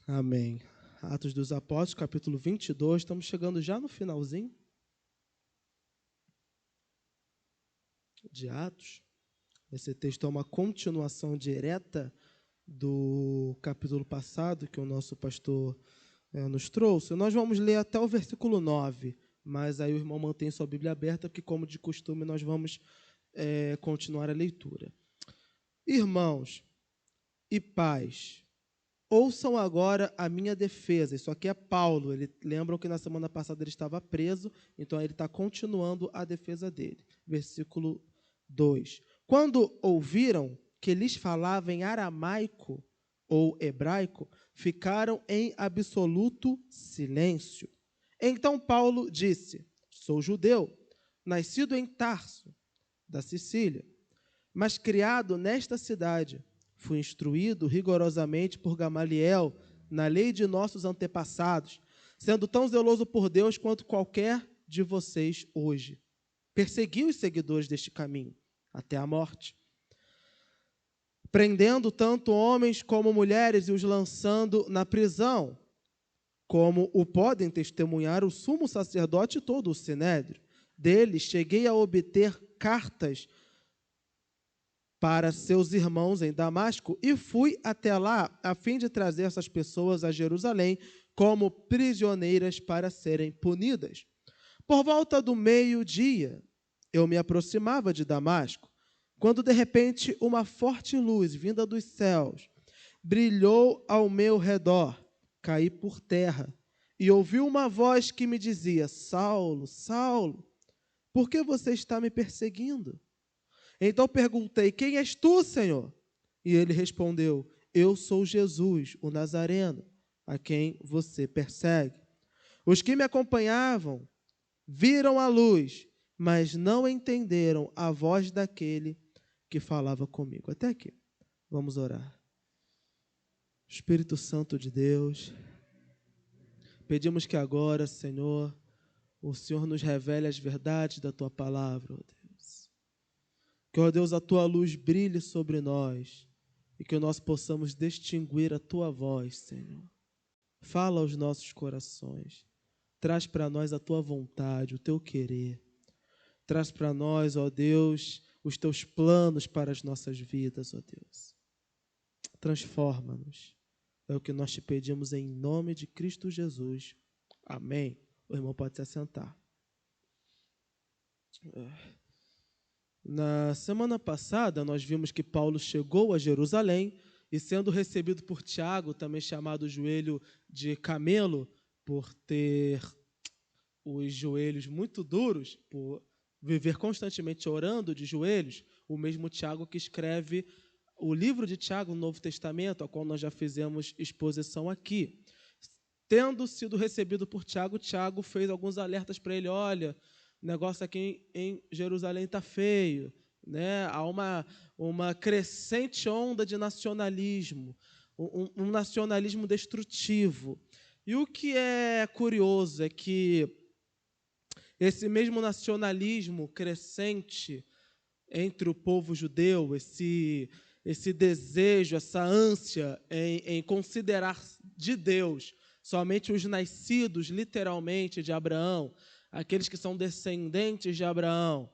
Amém. Atos dos Apóstolos, capítulo 22, estamos chegando já no finalzinho de Atos. Esse texto é uma continuação direta do capítulo passado, que o nosso pastor nos trouxe. Nós vamos ler até o versículo 9, mas aí o irmão mantém sua Bíblia aberta, porque, como de costume, nós vamos continuar a leitura. Irmãos e pais, ouçam agora a minha defesa. Isso aqui é Paulo. Lembram que na semana passada ele estava preso, então ele está continuando a defesa dele. Versículo 2. Quando ouviram que lhes falava em aramaico ou hebraico, ficaram em absoluto silêncio. Então Paulo disse: sou judeu, nascido em Tarso, da Sicília, mas criado nesta cidade. Fui instruído rigorosamente por Gamaliel na lei de nossos antepassados, sendo tão zeloso por Deus quanto qualquer de vocês hoje. Persegui os seguidores deste caminho até a morte, prendendo tanto homens como mulheres e os lançando na prisão, como o podem testemunhar o sumo sacerdote e todo o sinédrio. Deles cheguei a obter cartas para seus irmãos em Damasco, e fui até lá a fim de trazer essas pessoas a Jerusalém como prisioneiras para serem punidas. Por volta do meio-dia, eu me aproximava de Damasco, quando de repente uma forte luz vinda dos céus brilhou ao meu redor. Caí por terra e ouvi uma voz que me dizia: Saulo, Saulo, por que você está me perseguindo? Então perguntei: quem és tu, Senhor? E ele respondeu: eu sou Jesus, o Nazareno, a quem você persegue. Os que me acompanhavam viram a luz, mas não entenderam a voz daquele que falava comigo. Até aqui. Vamos orar. Espírito Santo de Deus, pedimos que agora, Senhor, o Senhor nos revele as verdades da Tua palavra, ó Deus. Que, ó Deus, a Tua luz brilhe sobre nós e que nós possamos distinguir a Tua voz, Senhor. Fala aos nossos corações. Traz para nós a Tua vontade, o Teu querer. Traz para nós, ó Deus, os Teus planos para as nossas vidas, ó Deus. Transforma-nos. É o que nós te pedimos em nome de Cristo Jesus. Amém. O irmão pode se assentar. Na semana passada, nós vimos que Paulo chegou a Jerusalém e, sendo recebido por Tiago, também chamado joelho de camelo, por ter os joelhos muito duros, por viver constantemente orando de joelhos, o mesmo Tiago que escreve o livro de Tiago, no Novo Testamento, ao qual nós já fizemos exposição aqui. Tendo sido recebido por Tiago, Tiago fez alguns alertas para ele: olha, o negócio aqui em Jerusalém está feio, né? Há uma crescente onda de nacionalismo, um nacionalismo destrutivo. E o que é curioso é que esse mesmo nacionalismo crescente entre o povo judeu, esse desejo, essa ânsia em considerar de Deus somente os nascidos, literalmente, de Abraão, aqueles que são descendentes de Abraão,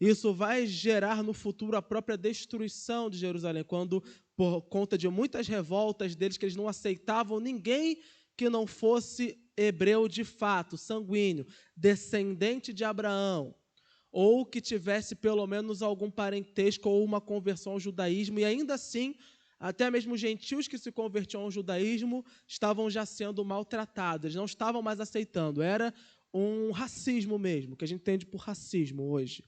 isso vai gerar no futuro a própria destruição de Jerusalém, quando, por conta de muitas revoltas deles, que eles não aceitavam ninguém que não fosse hebreu de fato, sanguíneo, descendente de Abraão, ou que tivesse pelo menos algum parentesco ou uma conversão ao judaísmo, e ainda assim, até mesmo gentios que se convertiam ao judaísmo estavam já sendo maltratados, eles não estavam mais aceitando, era um racismo mesmo, que a gente entende por racismo hoje.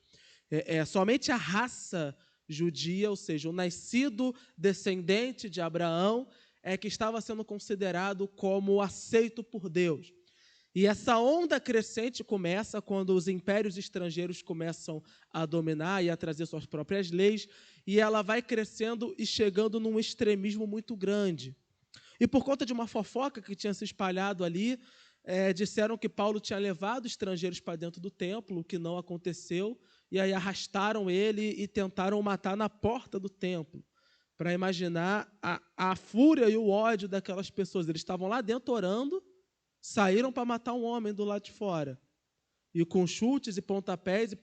Somente a raça judia, ou seja, o nascido descendente de Abraão, é que estava sendo considerado como aceito por Deus. E essa onda crescente começa quando os impérios estrangeiros começam a dominar e a trazer suas próprias leis, e ela vai crescendo e chegando num extremismo muito grande. E por conta de uma fofoca que tinha se espalhado ali, disseram que Paulo tinha levado estrangeiros para dentro do templo, o que não aconteceu, e aí arrastaram ele e tentaram matar na porta do templo. para imaginar a fúria e o ódio daquelas pessoas. Eles estavam lá dentro orando, saíram para matar um homem do lado de fora. E com chutes e pontapés,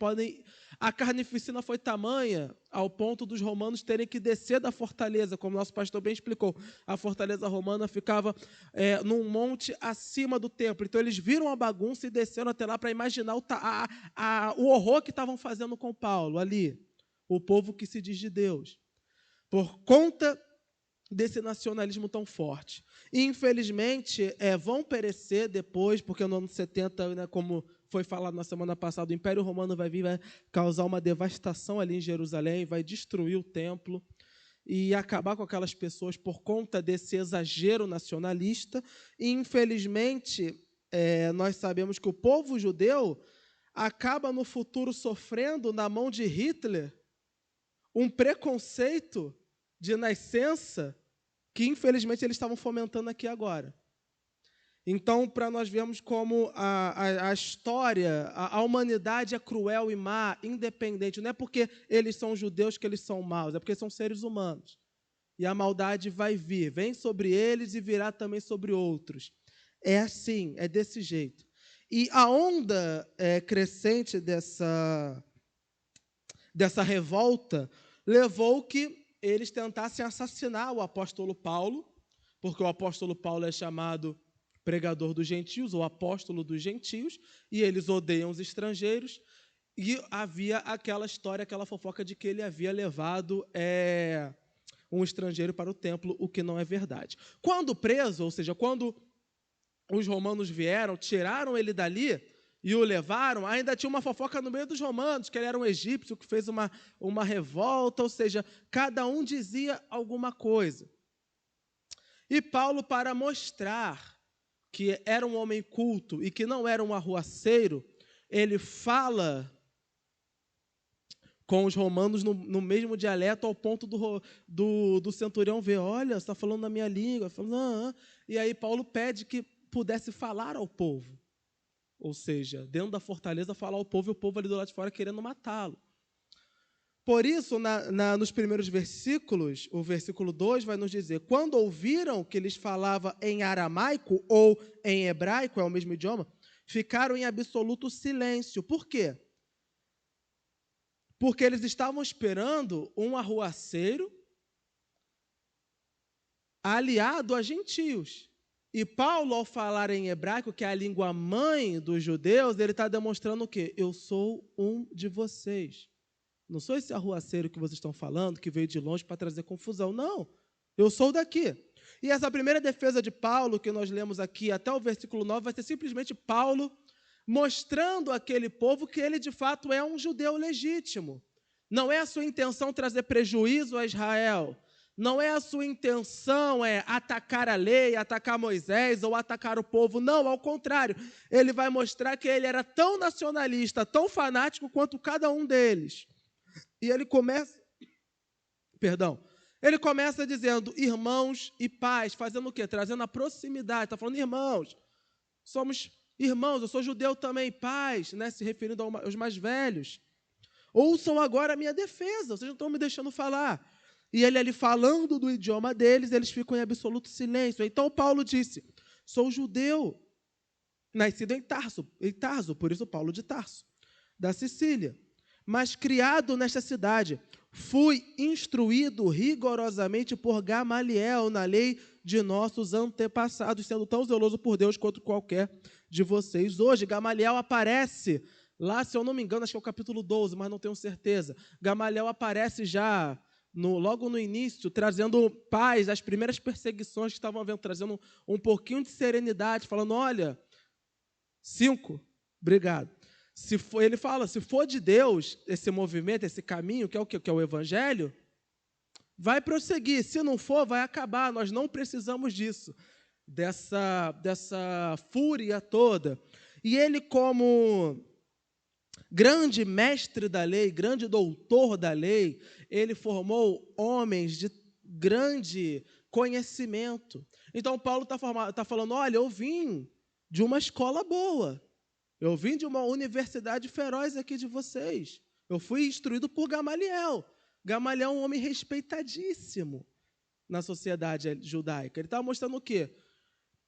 a carnificina foi tamanha ao ponto dos romanos terem que descer da fortaleza, como nosso pastor bem explicou. A fortaleza romana ficava num monte acima do templo. Então, eles viram a bagunça e desceram até lá para imaginar o horror que estavam fazendo com Paulo ali. O povo que se diz de Deus. Por conta desse nacionalismo tão forte. E, infelizmente, vão perecer depois, porque no ano 70, né, como foi falado na semana passada, o Império Romano vai vir, vai causar uma devastação ali em Jerusalém, vai destruir o templo e acabar com aquelas pessoas por conta desse exagero nacionalista. E, infelizmente, nós sabemos que o povo judeu acaba no futuro sofrendo na mão de Hitler um preconceito de nascença que, infelizmente, eles estavam fomentando aqui agora. Então, para nós vermos como a história, a humanidade é cruel e má, independente. Não é porque eles são judeus que eles são maus, é porque são seres humanos. E a maldade vai vir, vem sobre eles e virá também sobre outros. É assim, é desse jeito. E a onda crescente dessa revolta levou que eles tentassem assassinar o apóstolo Paulo, porque o apóstolo Paulo é chamado pregador dos gentios, ou apóstolo dos gentios, e eles odeiam os estrangeiros, e havia aquela história, aquela fofoca de que ele havia levado um estrangeiro para o templo, o que não é verdade. Quando preso, ou seja, quando os romanos vieram, tiraram ele dali e o levaram, ainda tinha uma fofoca no meio dos romanos, que ele era um egípcio que fez uma revolta, ou seja, cada um dizia alguma coisa. E Paulo, para mostrar que era um homem culto e que não era um arruaceiro, ele fala com os romanos no mesmo dialeto, ao ponto do centurião ver, olha, você está falando na minha língua. Falando, e aí Paulo pede que pudesse falar ao povo. Ou seja, dentro da fortaleza, falar ao povo, e o povo ali do lado de fora querendo matá-lo. Por isso, nos primeiros versículos, o versículo 2 vai nos dizer, quando ouviram que eles falavam em aramaico ou em hebraico, é o mesmo idioma, ficaram em absoluto silêncio. Por quê? Porque eles estavam esperando um arruaceiro aliado a gentios. E Paulo, ao falar em hebraico, que é a língua mãe dos judeus, ele está demonstrando o quê? Eu sou um de vocês. Não sou esse arruaceiro que vocês estão falando, que veio de longe para trazer confusão. Não, eu sou daqui. E essa primeira defesa de Paulo, que nós lemos aqui até o versículo 9, vai ser simplesmente Paulo mostrando àquele povo que ele, de fato, é um judeu legítimo. Não é a sua intenção trazer prejuízo a Israel. Não é a sua intenção atacar a lei, atacar Moisés ou atacar o povo. Não, ao contrário. Ele vai mostrar que ele era tão nacionalista, tão fanático quanto cada um deles. E ele começa dizendo irmãos e pais, fazendo o quê? Trazendo a proximidade. Está falando irmãos, somos irmãos, eu sou judeu também, pais, né? Se referindo aos mais velhos. Ouçam agora a minha defesa, vocês não estão me deixando falar. E ele ali falando do idioma deles, eles ficam em absoluto silêncio. Então Paulo disse, sou judeu, nascido em Tarso, por isso Paulo de Tarso, da Sicília, mas criado nesta cidade. Fui instruído rigorosamente por Gamaliel na lei de nossos antepassados, sendo tão zeloso por Deus quanto qualquer de vocês. Hoje, Gamaliel aparece, lá, se eu não me engano, acho que é o capítulo 12, mas não tenho certeza. Gamaliel aparece já, logo no início, trazendo paz às primeiras perseguições que estavam havendo, trazendo um pouquinho de serenidade, falando, olha, 5, obrigado. Ele fala, se for de Deus esse movimento, esse caminho, que é o quê? Que é o Evangelho, vai prosseguir. Se não for, vai acabar. Nós não precisamos disso, dessa fúria toda. E ele, como grande mestre da lei, grande doutor da lei, ele formou homens de grande conhecimento. Então, Paulo está falando, olha, eu vim de uma escola boa. Eu vim de uma universidade feroz aqui de vocês. Eu fui instruído por Gamaliel. Gamaliel é um homem respeitadíssimo na sociedade judaica. Ele estava mostrando o quê?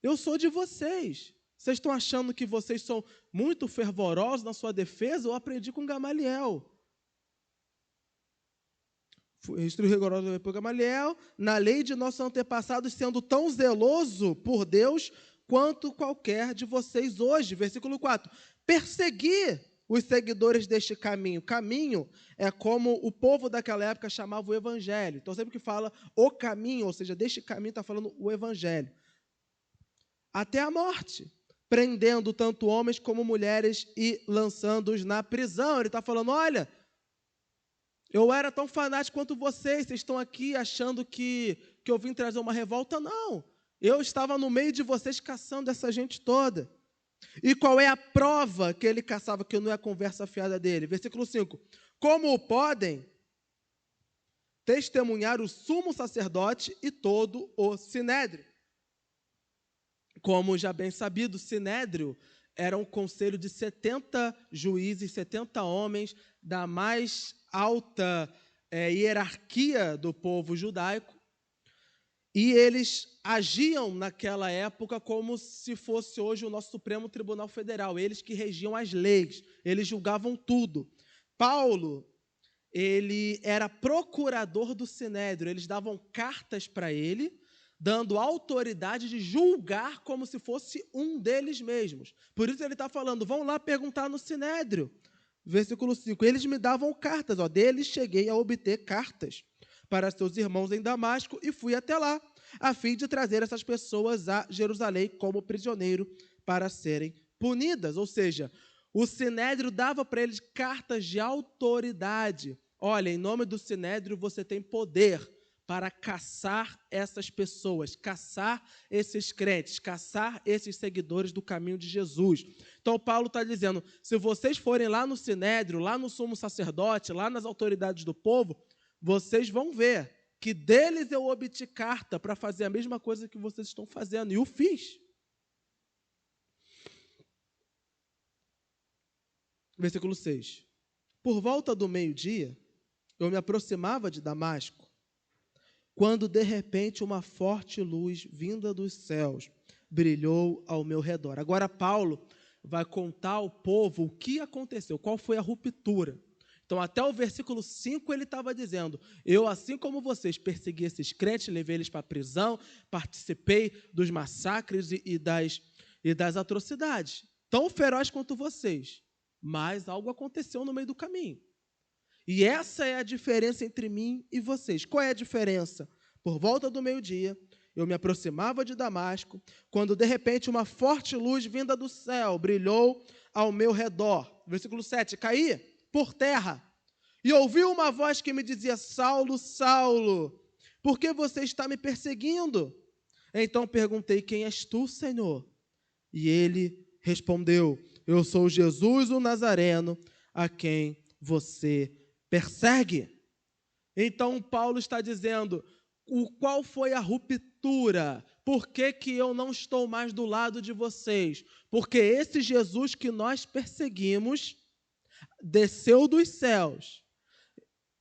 Eu sou de vocês. Vocês estão achando que vocês são muito fervorosos na sua defesa? Eu aprendi com Gamaliel. Fui instruído rigoroso por Gamaliel, na lei de nossos antepassados, sendo tão zeloso por Deus quanto qualquer de vocês hoje. Versículo 4. Persegui os seguidores deste caminho. Caminho é como o povo daquela época chamava o evangelho. Então, sempre que fala o caminho, ou seja, deste caminho, está falando o evangelho. Até a morte, prendendo tanto homens como mulheres e lançando-os na prisão. Ele está falando, olha, eu era tão fanático quanto vocês estão aqui achando que eu vim trazer uma revolta. Não, eu estava no meio de vocês caçando essa gente toda. E qual é a prova que ele caçava, que não é a conversa fiada dele? Versículo 5. Como podem testemunhar o sumo sacerdote e todo o sinédrio? Como já bem sabido, o sinédrio era um conselho de 70 juízes, 70 homens da mais alta hierarquia do povo judaico. E eles agiam naquela época como se fosse hoje o nosso Supremo Tribunal Federal. Eles que regiam as leis, eles julgavam tudo. Paulo, ele era procurador do sinédrio, eles davam cartas para ele, dando autoridade de julgar como se fosse um deles mesmos. Por isso ele está falando, vão lá perguntar no sinédrio. Versículo 5, eles me davam cartas, deles cheguei a obter cartas para seus irmãos em Damasco e fui até lá, a fim de trazer essas pessoas a Jerusalém como prisioneiro para serem punidas. Ou seja, o sinédrio dava para eles cartas de autoridade. Olha, em nome do sinédrio você tem poder para caçar essas pessoas, caçar esses crentes, caçar esses seguidores do caminho de Jesus. Então, Paulo está dizendo, se vocês forem lá no sinédrio, lá no sumo sacerdote, lá nas autoridades do povo, vocês vão ver que deles eu obti carta para fazer a mesma coisa que vocês estão fazendo, e o fiz. Versículo 6. Por volta do meio-dia, eu me aproximava de Damasco, quando de repente uma forte luz vinda dos céus brilhou ao meu redor. Agora Paulo vai contar ao povo o que aconteceu, qual foi a ruptura. Então, até o versículo 5, ele estava dizendo, eu, assim como vocês, persegui esses crentes, levei eles para a prisão, participei dos massacres e das atrocidades, tão feroz quanto vocês, mas algo aconteceu no meio do caminho. E essa é a diferença entre mim e vocês. Qual é a diferença? Por volta do meio-dia, eu me aproximava de Damasco, quando de repente uma forte luz vinda do céu brilhou ao meu redor. Versículo 7, caí por terra e ouvi uma voz que me dizia, Saulo, Saulo, por que você está me perseguindo? Então perguntei, quem és tu, Senhor? E ele respondeu, eu sou Jesus o Nazareno, a quem você persegue. Então Paulo está dizendo, qual foi a ruptura? Por que eu não estou mais do lado de vocês? Porque esse Jesus que nós perseguimos desceu dos céus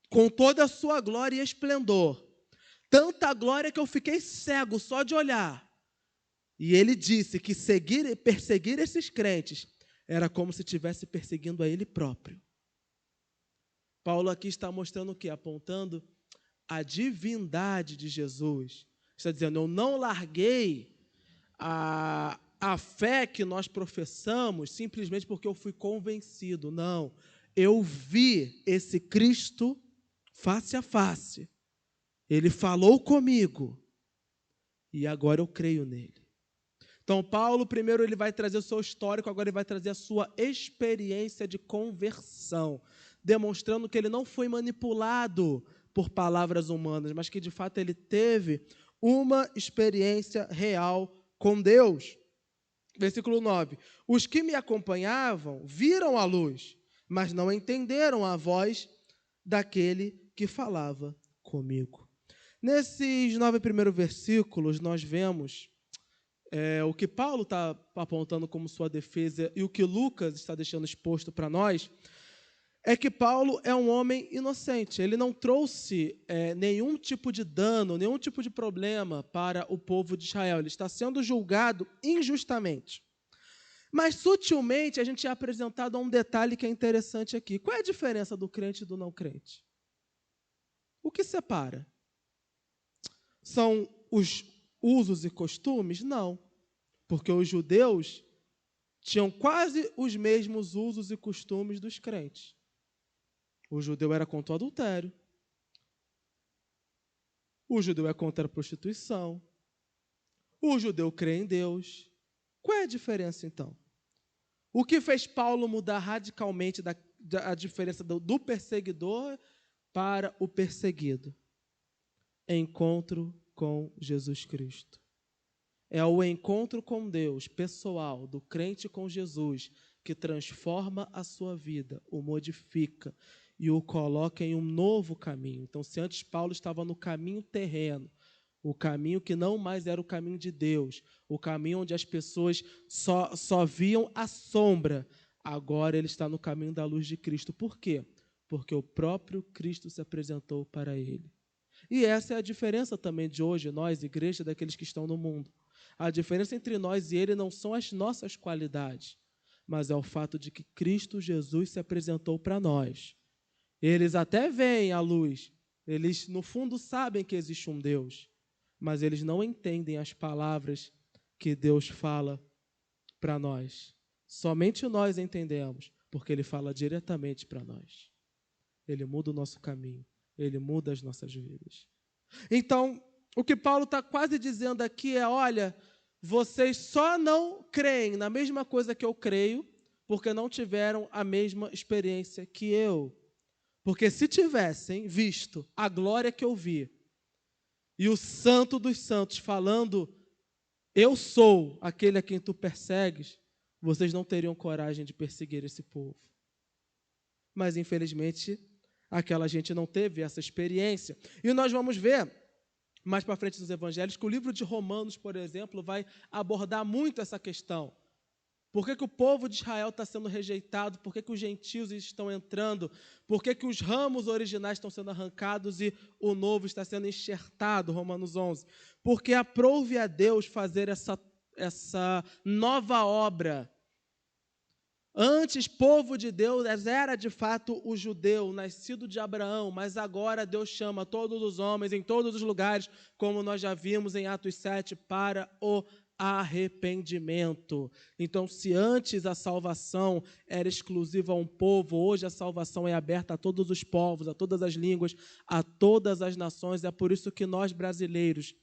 com toda a sua glória e esplendor. Tanta glória que eu fiquei cego só de olhar. E ele disse que perseguir esses crentes era como se estivesse perseguindo a ele próprio. Paulo aqui está mostrando o quê? Apontando a divindade de Jesus. Está dizendo, eu não larguei a fé que nós professamos simplesmente porque eu fui convencido. Não, eu vi esse Cristo face a face. Ele falou comigo e agora eu creio nele. Então, Paulo, primeiro, ele vai trazer o seu histórico, agora ele vai trazer a sua experiência de conversão, demonstrando que ele não foi manipulado por palavras humanas, mas que, de fato, ele teve uma experiência real com Deus. Versículo 9. Os que me acompanhavam viram a luz, mas não entenderam a voz daquele que falava comigo. Nesses 9 primeiros versículos, nós vemos o que Paulo está apontando como sua defesa e o que Lucas está deixando exposto para nós, é que Paulo é um homem inocente. Ele não trouxe nenhum tipo de dano, nenhum tipo de problema para o povo de Israel. Ele está sendo julgado injustamente. Mas, sutilmente, a gente é apresentado a um detalhe que é interessante aqui. Qual é a diferença do crente e do não crente? O que separa? São os usos e costumes? Não, porque os judeus tinham quase os mesmos usos e costumes dos crentes. O judeu era contra o adultério, o judeu é contra a prostituição, o judeu crê em Deus. Qual é a diferença, então? O que fez Paulo mudar radicalmente a diferença do perseguidor para o perseguido? Encontro com Jesus Cristo. É o encontro com Deus, pessoal, do crente com Jesus, que transforma a sua vida, o modifica e o coloca em um novo caminho. Então, se antes Paulo estava no caminho terreno, o caminho que não mais era o caminho de Deus, o caminho onde as pessoas só viam a sombra, agora ele está no caminho da luz de Cristo. Por quê? Porque o próprio Cristo se apresentou para ele. E essa é a diferença também de hoje, nós, igreja, daqueles que estão no mundo. A diferença entre nós e ele não são as nossas qualidades, mas é o fato de que Cristo Jesus se apresentou para nós. Eles até veem a luz, eles no fundo sabem que existe um Deus, mas eles não entendem as palavras que Deus fala para nós. Somente nós entendemos, porque ele fala diretamente para nós. Ele muda o nosso caminho, ele muda as nossas vidas. Então, o que Paulo está quase dizendo aqui é, olha, vocês só não creem na mesma coisa que eu creio, porque não tiveram a mesma experiência que eu. Porque se tivessem visto a glória que eu vi, e o santo dos santos falando, eu sou aquele a quem tu persegues, vocês não teriam coragem de perseguir esse povo. Mas, infelizmente, aquela gente não teve essa experiência. E nós vamos ver, mais para frente nos evangelhos, que o livro de Romanos, por exemplo, vai abordar muito essa questão. Por que o povo de Israel está sendo rejeitado? Por que os gentios estão entrando? Por que os ramos originais estão sendo arrancados e o novo está sendo enxertado? Romanos 11. Porque aprouve a Deus fazer essa nova obra. Antes, povo de Deus era de fato o judeu, nascido de Abraão, mas agora Deus chama todos os homens, em todos os lugares, como nós já vimos em Atos 7, para o arrependimento. Então, se antes a salvação era exclusiva a um povo, hoje a salvação é aberta a todos os povos, a todas as línguas, a todas as nações. É por isso que nós brasileiros,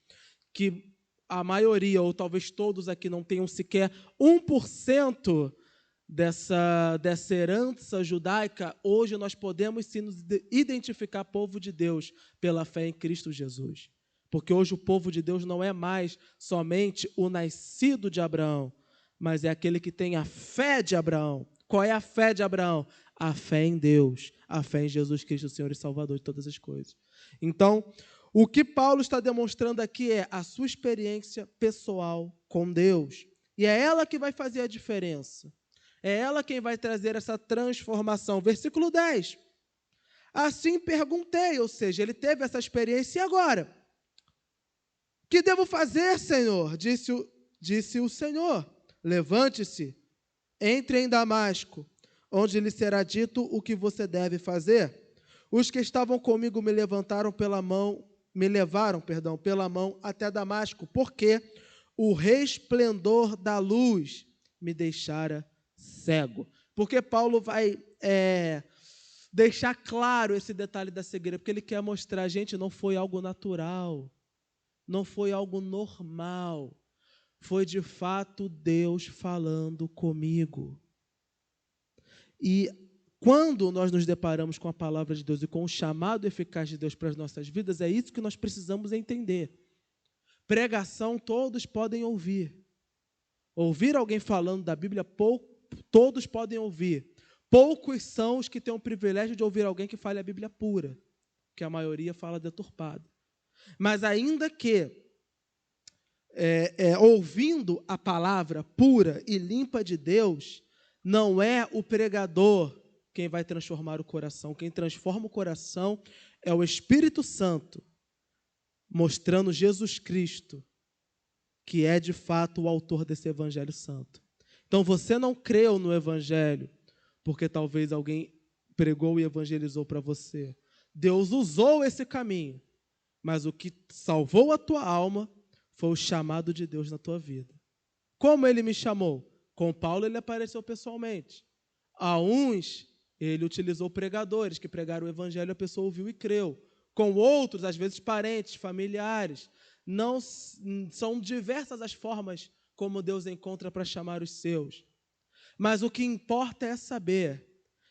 que a maioria, ou talvez todos aqui não tenham sequer 1% dessa herança judaica, hoje nós podemos sim nos identificar povo de Deus pela fé em Cristo Jesus. Porque hoje o povo de Deus não é mais somente o nascido de Abraão, mas é aquele que tem a fé de Abraão. Qual é a fé de Abraão? A fé em Deus, a fé em Jesus Cristo, o Senhor e Salvador de todas as coisas. Então, o que Paulo está demonstrando aqui é a sua experiência pessoal com Deus. E é ela que vai fazer a diferença. É ela quem vai trazer essa transformação. Versículo 10. Assim perguntei, ou seja, ele teve essa experiência e agora? Que devo fazer, Senhor? Disse o Senhor. Levante-se, entre em Damasco, onde lhe será dito o que você deve fazer. Os que estavam comigo me levaram pela mão até Damasco, porque o resplendor da luz me deixara cego. Porque Paulo vai deixar claro esse detalhe da cegueira, porque ele quer mostrar, gente, não foi algo natural, não foi algo normal, foi de fato Deus falando comigo. E quando nós nos deparamos com a palavra de Deus e com o chamado eficaz de Deus para as nossas vidas, é isso que nós precisamos entender. Pregação todos podem ouvir. Ouvir alguém falando da Bíblia, todos podem ouvir. Poucos são os que têm o privilégio de ouvir alguém que fale a Bíblia pura, que a maioria fala deturpada. Mas ainda que ouvindo a palavra pura e limpa de Deus, não é o pregador quem vai transformar o coração. Quem transforma o coração é o Espírito Santo, mostrando Jesus Cristo, que é de fato o autor desse Evangelho Santo. Então você não creu no Evangelho porque talvez alguém pregou e evangelizou para você. Deus usou esse caminho, mas o que salvou a tua alma foi o chamado de Deus na tua vida. Como ele me chamou? Com Paulo ele apareceu pessoalmente. A uns ele utilizou pregadores que pregaram o Evangelho, a pessoa ouviu e creu. Com outros, às vezes parentes, familiares. Não são diversas as formas como Deus encontra para chamar os seus. Mas o que importa é saber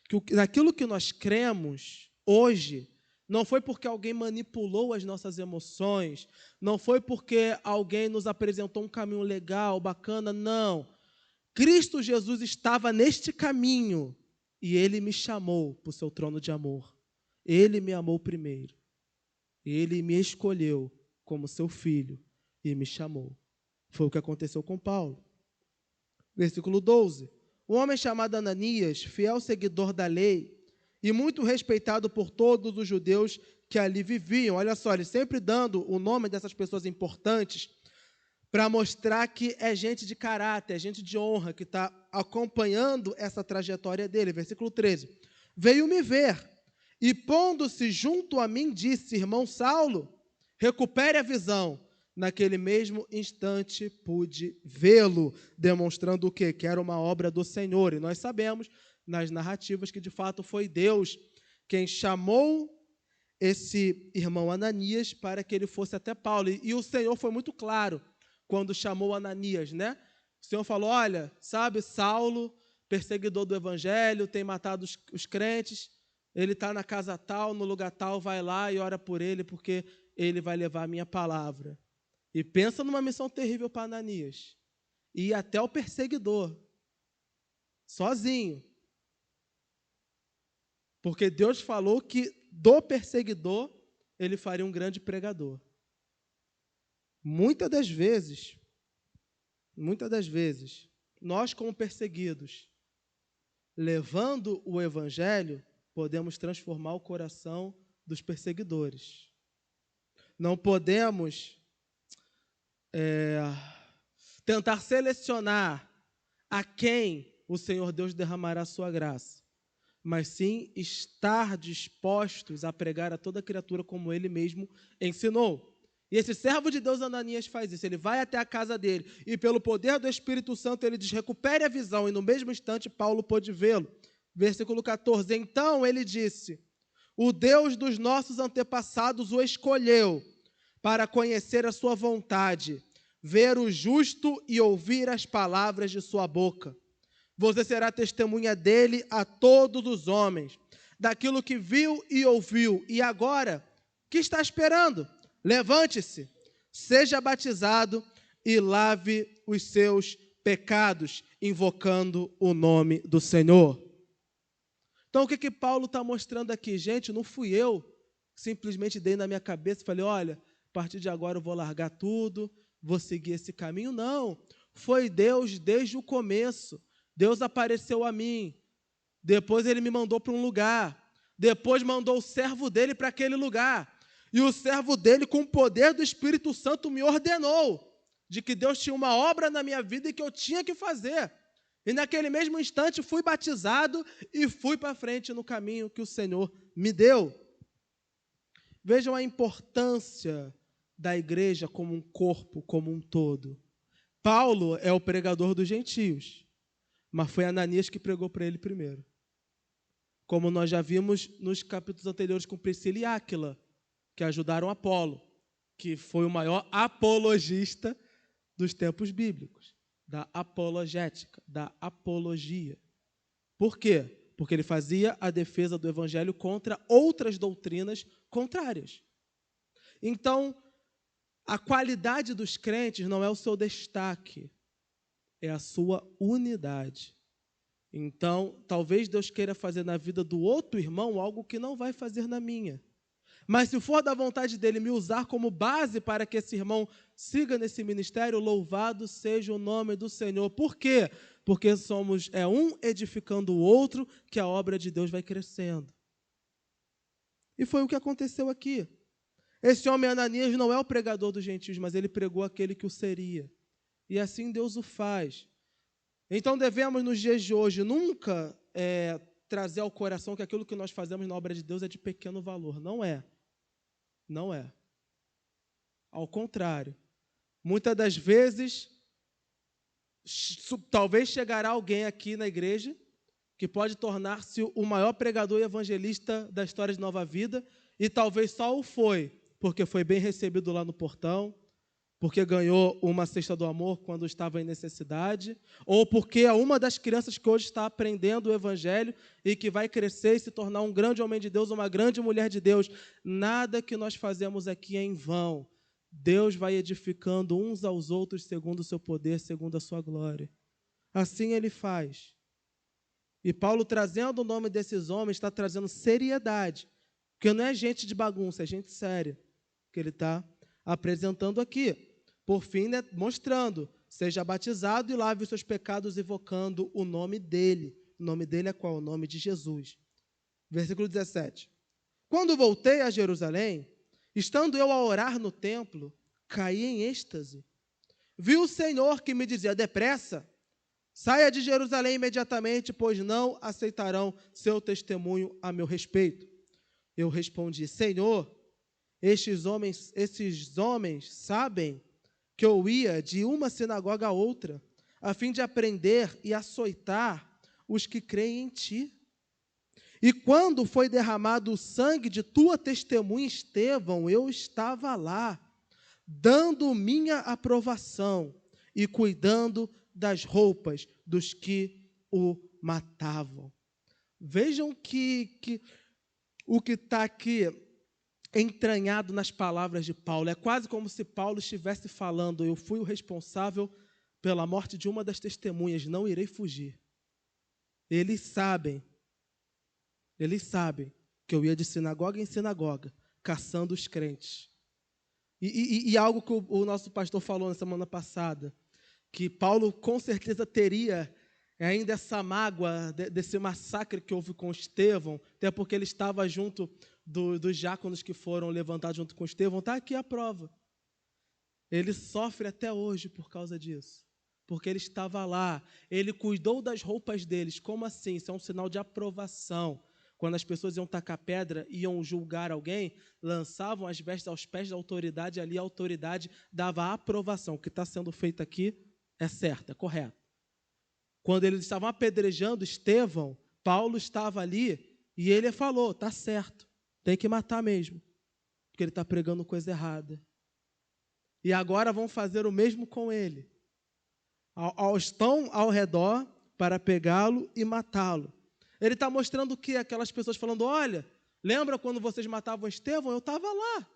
que naquilo que nós cremos hoje, não foi porque alguém manipulou as nossas emoções, não foi porque alguém nos apresentou um caminho legal, bacana, não. Cristo Jesus estava neste caminho e Ele me chamou para o seu trono de amor. Ele me amou primeiro. Ele me escolheu como seu filho e me chamou. Foi o que aconteceu com Paulo. Versículo 12. Um homem chamado Ananias, fiel seguidor da lei e muito respeitado por todos os judeus que ali viviam. Olha só, ele sempre dando o nome dessas pessoas importantes para mostrar que é gente de caráter, é gente de honra, que está acompanhando essa trajetória dele. Versículo 13. Veio me ver e, pondo-se junto a mim, disse: irmão Saulo, recupere a visão. Naquele mesmo instante pude vê-lo, demonstrando o quê? Que era uma obra do Senhor. E nós sabemos, nas narrativas, que de fato foi Deus quem chamou esse irmão Ananias para que ele fosse até Paulo. E o Senhor foi muito claro quando chamou Ananias, né? O Senhor falou: olha, sabe, Saulo, perseguidor do Evangelho, tem matado os crentes, ele está na casa tal, no lugar tal, vai lá e ora por ele, porque ele vai levar a minha palavra. E pensa numa missão terrível para Ananias. Ir até o perseguidor, sozinho. Porque Deus falou que do perseguidor ele faria um grande pregador. Muitas das vezes, nós como perseguidos, levando o Evangelho, podemos transformar o coração dos perseguidores. Não podemos tentar selecionar a quem o Senhor Deus derramará a sua graça, mas sim estar dispostos a pregar a toda criatura como ele mesmo ensinou. E esse servo de Deus, Ananias, faz isso. Ele vai até a casa dele e, pelo poder do Espírito Santo, ele diz: recupere a visão. E no mesmo instante, Paulo pôde vê-lo. Versículo 14. Então ele disse: o Deus dos nossos antepassados o escolheu para conhecer a sua vontade, ver o justo e ouvir as palavras de sua boca. Você será testemunha dele a todos os homens, daquilo que viu e ouviu. E agora, o que está esperando? Levante-se, seja batizado e lave os seus pecados, invocando o nome do Senhor. Então, o que Paulo está mostrando aqui? Gente, não fui eu que simplesmente dei na minha cabeça e falei: olha, a partir de agora eu vou largar tudo, vou seguir esse caminho. Não, foi Deus desde o começo. Deus apareceu a mim, depois ele me mandou para um lugar, depois mandou o servo dele para aquele lugar, e o servo dele, com o poder do Espírito Santo, me ordenou de que Deus tinha uma obra na minha vida e que eu tinha que fazer. E naquele mesmo instante fui batizado e fui para frente no caminho que o Senhor me deu. Vejam a importância da igreja como um corpo, como um todo. Paulo é o pregador dos gentios, mas foi Ananias que pregou para ele primeiro. Como nós já vimos nos capítulos anteriores com Priscila e Áquila, que ajudaram Apolo, que foi o maior apologista dos tempos bíblicos, da apologética, da apologia. Por quê? Porque ele fazia a defesa do evangelho contra outras doutrinas contrárias. Então, a qualidade dos crentes não é o seu destaque, é a sua unidade. Então, talvez Deus queira fazer na vida do outro irmão algo que não vai fazer na minha. Mas se for da vontade dele me usar como base para que esse irmão siga nesse ministério, louvado seja o nome do Senhor. Por quê? Porque somos um edificando o outro, que a obra de Deus vai crescendo. E foi o que aconteceu aqui. Esse homem Ananias não é o pregador dos gentios, mas ele pregou aquele que o seria. E assim Deus o faz. Então devemos, nos dias de hoje, nunca trazer ao coração que aquilo que nós fazemos na obra de Deus é de pequeno valor. Não é. Não é. Ao contrário. Muitas das vezes, talvez chegará alguém aqui na igreja que pode tornar-se o maior pregador e evangelista da história de Nova Vida, e talvez só o foi, porque foi bem recebido lá no portão, porque ganhou uma cesta do amor quando estava em necessidade, ou porque é uma das crianças que hoje está aprendendo o Evangelho e que vai crescer e se tornar um grande homem de Deus, uma grande mulher de Deus. Nada que nós fazemos aqui é em vão. Deus vai edificando uns aos outros segundo o seu poder, segundo a sua glória. Assim Ele faz. E Paulo, trazendo o nome desses homens, está trazendo seriedade, porque não é gente de bagunça, é gente séria que ele está apresentando aqui. Por fim, né, mostrando, seja batizado e lave os seus pecados, invocando o nome dele. O nome dele é qual? O nome de Jesus. Versículo 17. Quando voltei a Jerusalém, estando eu a orar no templo, caí em êxtase. Vi o Senhor que me dizia, depressa, saia de Jerusalém imediatamente, pois não aceitarão seu testemunho a meu respeito. Eu respondi, Senhor, esses homens sabem que eu ia de uma sinagoga a outra, a fim de aprender e açoitar os que creem em ti. E quando foi derramado o sangue de tua testemunha, Estevão, eu estava lá, dando minha aprovação e cuidando das roupas dos que o matavam. Vejam que o que está aqui entranhado nas palavras de Paulo. É quase como se Paulo estivesse falando, eu fui o responsável pela morte de uma das testemunhas, não irei fugir. Eles sabem que eu ia de sinagoga em sinagoga, caçando os crentes. E algo que o nosso pastor falou na semana passada, que Paulo com certeza teria ainda essa mágoa desse massacre que houve com Estevão, até porque ele estava junto dos diáconos que foram levantados junto com Estevão. Está aqui a prova. Ele sofre até hoje por causa disso, porque ele estava lá, ele cuidou das roupas deles. Como assim? Isso é um sinal de aprovação. Quando as pessoas iam tacar pedra, iam julgar alguém, lançavam as vestes aos pés da autoridade, ali a autoridade dava a aprovação. O que está sendo feito aqui é certo, é correto. Quando eles estavam apedrejando Estevão, Paulo estava ali e ele falou, está certo, tem que matar mesmo, porque ele está pregando coisa errada. E agora vão fazer o mesmo com ele. Estão ao redor para pegá-lo e matá-lo. Ele está mostrando o que? Aquelas pessoas falando, olha, lembra quando vocês matavam Estevão? Eu estava lá.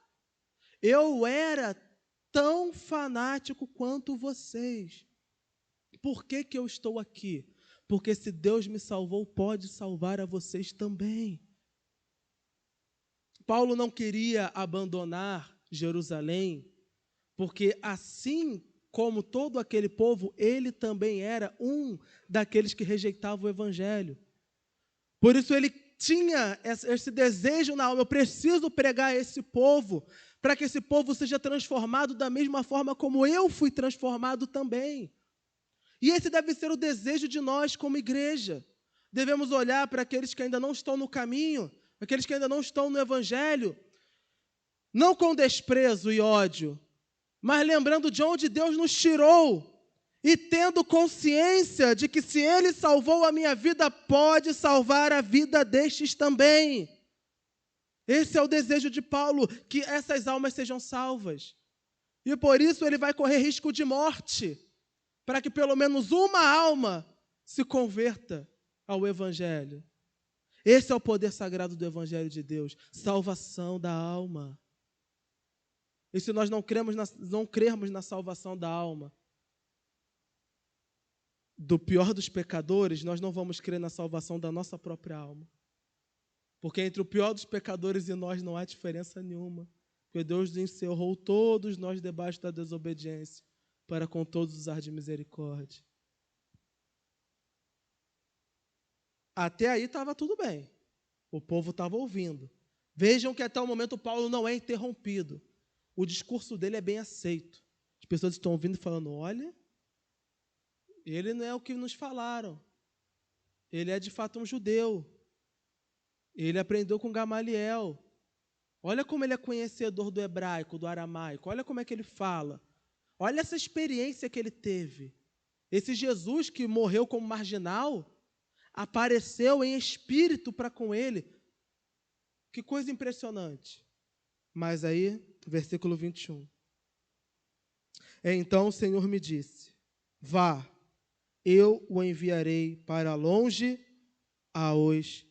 Eu era tão fanático quanto vocês. Por que eu estou aqui? Porque se Deus me salvou, pode salvar a vocês também. Paulo não queria abandonar Jerusalém, porque assim como todo aquele povo, ele também era um daqueles que rejeitavam o evangelho. Por isso ele tinha esse desejo na alma, eu preciso pregar a esse povo, para que esse povo seja transformado da mesma forma como eu fui transformado também. E esse deve ser o desejo de nós como igreja. Devemos olhar para aqueles que ainda não estão no caminho, aqueles que ainda não estão no evangelho, não com desprezo e ódio, mas lembrando de onde Deus nos tirou e tendo consciência de que se Ele salvou a minha vida, pode salvar a vida destes também. Esse é o desejo de Paulo, que essas almas sejam salvas. E por isso ele vai correr risco de morte, para que pelo menos uma alma se converta ao Evangelho. Esse é o poder sagrado do Evangelho de Deus, salvação da alma. E se nós não crermos na salvação da alma, do pior dos pecadores, nós não vamos crer na salvação da nossa própria alma. Porque entre o pior dos pecadores e nós não há diferença nenhuma. Porque Deus nos encerrou todos nós debaixo da desobediência, para com todos usar de misericórdia. Até aí estava tudo bem. O povo estava ouvindo. Vejam que até o momento Paulo não é interrompido. O discurso dele é bem aceito. As pessoas estão ouvindo e falando, olha, ele não é o que nos falaram. Ele é de fato um judeu. Ele aprendeu com Gamaliel. Olha como ele é conhecedor do hebraico, do aramaico. Olha como é que ele fala. Olha essa experiência que ele teve. Esse Jesus que morreu como marginal, apareceu em espírito para com ele. Que coisa impressionante. Mas aí, versículo 21. Então o Senhor me disse, vá, eu o enviarei para longe aos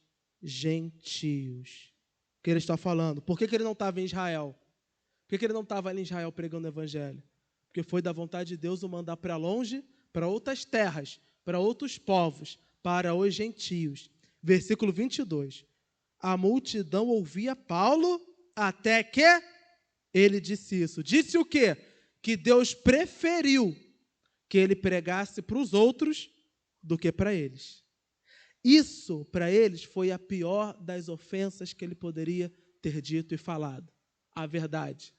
gentios. O que ele está falando? Por que ele não estava em Israel? Por que ele não estava ali em Israel pregando o evangelho? Porque foi da vontade de Deus o mandar para longe, para outras terras, para outros povos, para os gentios. Versículo 22. A multidão ouvia Paulo até que ele disse isso. Disse o quê? Que Deus preferiu que ele pregasse para os outros do que para eles. Isso, para eles, foi a pior das ofensas que ele poderia ter dito e falado. A verdade.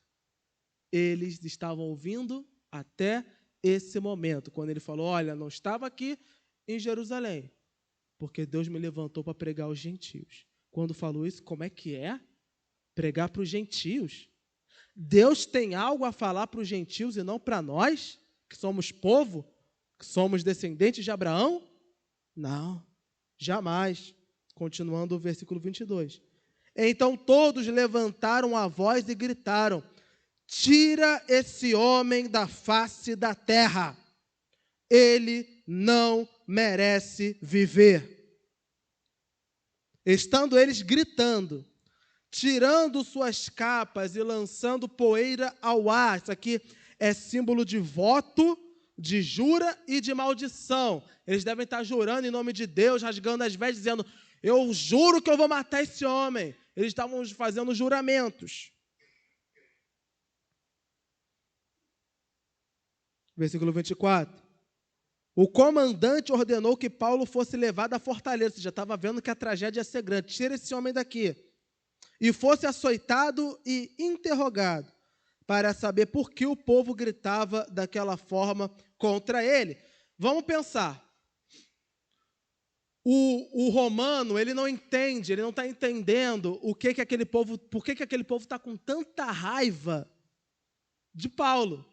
Eles estavam ouvindo até esse momento, quando ele falou, olha, não estava aqui em Jerusalém, porque Deus me levantou para pregar aos gentios. Quando falou isso, como é que é? Pregar para os gentios? Deus tem algo a falar para os gentios e não para nós, que somos povo, que somos descendentes de Abraão? Não, jamais. Continuando o versículo 22. Então todos levantaram a voz e gritaram, tira esse homem da face da terra. Ele não merece viver. Estando eles gritando, tirando suas capas e lançando poeira ao ar. Isso aqui é símbolo de voto, de jura e de maldição. Eles devem estar jurando em nome de Deus, rasgando as vestes, dizendo, eu juro que eu vou matar esse homem. Eles estavam fazendo juramentos. Versículo 24. O comandante ordenou que Paulo fosse levado à fortaleza. Você já estava vendo que a tragédia ia ser grande. Tira esse homem daqui. E fosse açoitado e interrogado, para saber por que o povo gritava daquela forma contra ele. Vamos pensar. O romano, ele não entende, ele não está entendendo por que aquele povo está com tanta raiva de Paulo.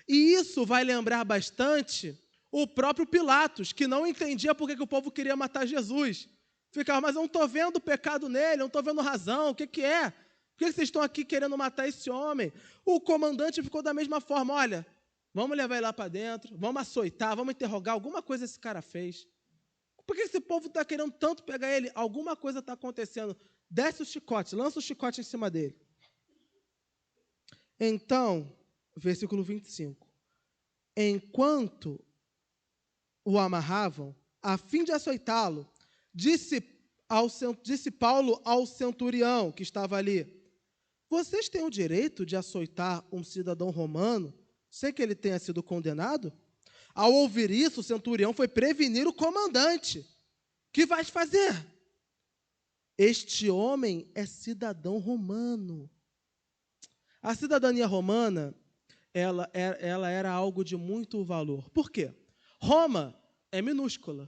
E isso vai lembrar bastante o próprio Pilatos, que não entendia por que o povo queria matar Jesus. Ficava, mas eu não estou vendo o pecado nele, eu não estou vendo razão, o que é? Por que vocês estão aqui querendo matar esse homem? O comandante ficou da mesma forma, olha, vamos levar ele lá para dentro, vamos açoitar, vamos interrogar, alguma coisa esse cara fez. Por que esse povo está querendo tanto pegar ele? Alguma coisa está acontecendo. Desce o chicote, lança o chicote em cima dele. Então, versículo 25. Enquanto o amarravam, a fim de açoitá-lo, disse Paulo ao centurião que estava ali, vocês têm o direito de açoitar um cidadão romano sem que ele tenha sido condenado? Ao ouvir isso, o centurião foi prevenir o comandante. O que vais fazer? Este homem é cidadão romano. A cidadania romana, ela era algo de muito valor. Por quê? Roma é minúscula.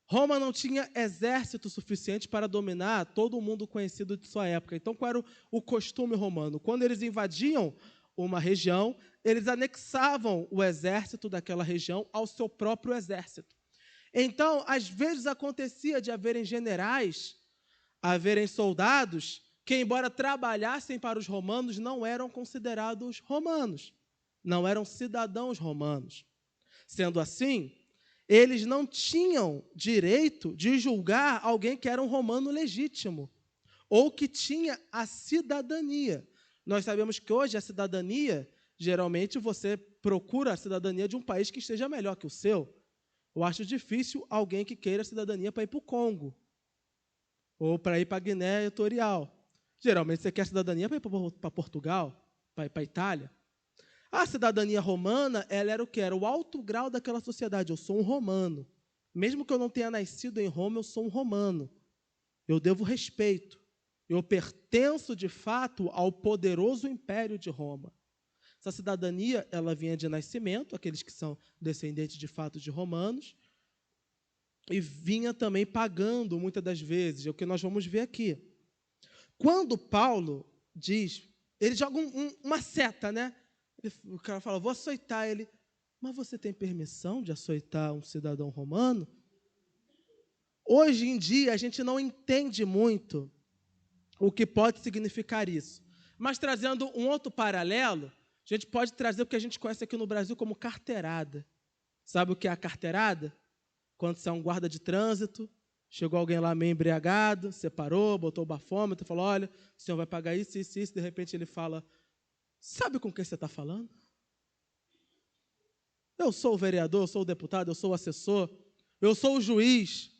Roma não tinha exército suficiente para dominar todo o mundo conhecido de sua época. Então, qual era o costume romano? Quando eles invadiam uma região, eles anexavam o exército daquela região ao seu próprio exército. Então, às vezes acontecia de haverem generais, haverem soldados, que, embora trabalhassem para os romanos, não eram considerados romanos, não eram cidadãos romanos. Sendo assim, eles não tinham direito de julgar alguém que era um romano legítimo ou que tinha a cidadania. Nós sabemos que hoje a cidadania, geralmente você procura a cidadania de um país que esteja melhor que o seu. Eu acho difícil alguém que queira a cidadania para ir para o Congo. ou para ir para a Guiné Equatorial. Geralmente você quer cidadania para ir para Portugal, para ir para a Itália. A cidadania romana, ela era o quê? Era o alto grau daquela sociedade. Eu sou um romano. Mesmo que eu não tenha nascido em Roma, eu sou um romano. Eu devo respeito. Eu pertenço, de fato, ao poderoso império de Roma. Essa cidadania, ela vinha de nascimento, aqueles que são descendentes, de fato, de romanos, e vinha também pagando, muitas das vezes. É o que nós vamos ver aqui. Quando Paulo diz, ele joga uma seta, né? O cara fala, vou açoitar ele. Mas você tem permissão de açoitar um cidadão romano? Hoje em dia, a gente não entende muito o que pode significar isso. Mas, trazendo um outro paralelo, a gente pode trazer o que a gente conhece aqui no Brasil como carteirada. Sabe o que é a carteirada? Quando você é um guarda de trânsito, chegou alguém lá meio embriagado, você parou, botou o bafômetro, falou, olha, o senhor vai pagar isso, isso, isso. De repente ele fala, sabe com quem você está falando? Eu sou o vereador, eu sou o deputado, eu sou o assessor, eu sou o juiz.